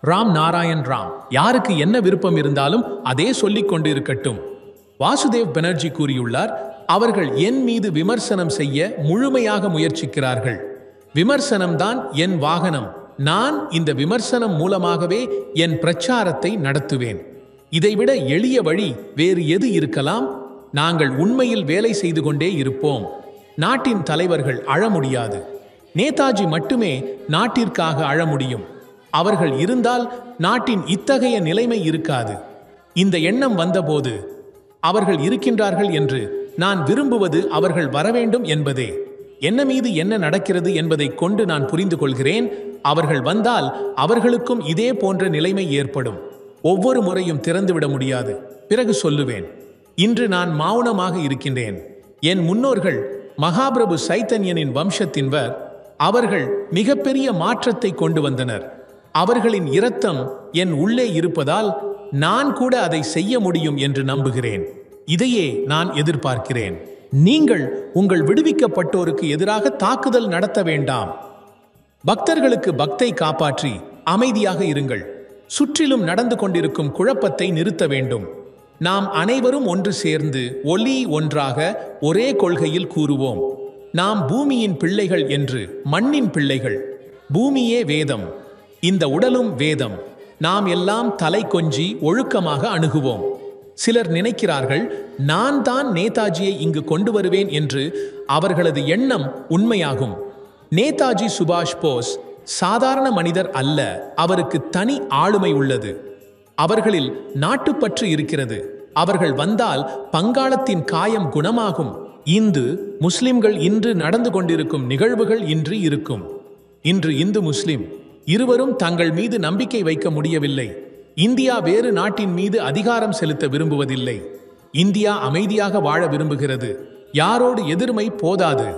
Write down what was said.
ராம் நாராயண் ராம். யாருக்கு என்ன விருப்பம் இருந்தாலும் அதே சொல்லிக் கொண்டு இருக்கட்டும். வாசுதேவ் பானர்ஜி கூறியுள்ளார், அவர்கள் என் மீது விமர்சனம் செய்ய முழுமையாக முயற்சிக்கிறார்கள். விமர்சனம்தான் என் வாகனம். நான் இந்த விமர்சனம் மூலமாகவே என் பிரச்சாரத்தை நடத்துவேன். இதைவிட எளிய வழி வேறு எது இருக்கலாம்? நாங்கள் உண்மையில் வேலை செய்து கொண்டே இருப்போம். நாட்டின் தலைவர்கள் அழ முடியாது. நேதாஜி மட்டுமே நாட்டிற்காக அழ முடியும். அவர்கள் இருந்தால் நாட்டின் இத்தகைய நிலைமை இருக்காது. இந்த எண்ணம் வந்தபோது அவர்கள் இருக்கின்றார்கள் என்று நான் விரும்புவது அவர்கள் வரவேண்டும் என்பதே. என்ன மீது என்ன நடக்கிறது என்பதை கொண்டு நான் புரிந்து கொள்கிறேன். அவர்கள் வந்தால் அவர்களுக்கும் இதே போன்ற நிலைமை ஏற்படும். ஒவ்வொரு முறையும் திறந்துவிட முடியாது. பிறகு சொல்லுவேன். இன்று நான் மௌனமாக இருக்கின்றேன். என் முன்னோர்கள் மகாபிரபு சைத்தன்யனின் வம்சத்தின்வர். அவர்கள் மிகப்பெரிய மாற்றத்தை கொண்டு வந்தனர். அவர்களின் இரத்தம் என் உள்ளே இருப்பதால் நான் கூட அதை செய்ய முடியும் என்று நம்புகிறேன். இதையே நான் எதிர்பார்க்கிறேன். நீங்கள் உங்கள் விடுவிக்கப்பட்டோருக்கு எதிராக தாக்குதல் நடத்த வேண்டாம். பக்தர்களுக்கு பக்தை காப்பாற்றி அமைதியாக இருங்கள். சுற்றிலும் நடந்து கொண்டிருக்கும் குழப்பத்தை நிறுத்த வேண்டும். நாம் அனைவரும் ஒன்று சேர்ந்து ஒன்றாக ஒரே கொள்கையில் கூறுவோம். நாம் பூமியின் பிள்ளைகள் என்று. மண்ணின் பிள்ளைகள். பூமியே வேதம். இந்த உடலும் வேதம். நாம் எல்லாம் தலை கொஞ்சி ஒழுக்கமாக அணுகுவோம். சிலர் நினைக்கிறார்கள் நான் தான் நேதாஜியை இங்கு கொண்டு வருவேன் என்று. அவர்களது எண்ணம் உண்மையாகும். நேதாஜி சுபாஷ் போஸ் சாதாரண மனிதர் அல்ல. அவருக்கு தனி ஆளுமை உள்ளது. அவர்களில் நாட்டுப்பற்று இருக்கிறது. அவர்கள் வந்தால் பங்காளத்தின் காயம் குணமாகும். இந்து முஸ்லிம்கள் இன்று நடந்து கொண்டிருக்கும் நிகழ்வுகள் இன்று இருக்கும். இன்று இந்து முஸ்லிம் இருவரும் தங்கள் மீது நம்பிக்கை வைக்க முடியவில்லை. இந்தியா வேறு நாட்டின் மீது அதிகாரம் செலுத்த விரும்புவதில்லை. இந்தியா அமைதியாக வாழ விரும்புகிறது. யாரோடு எதிர்மை போதாது.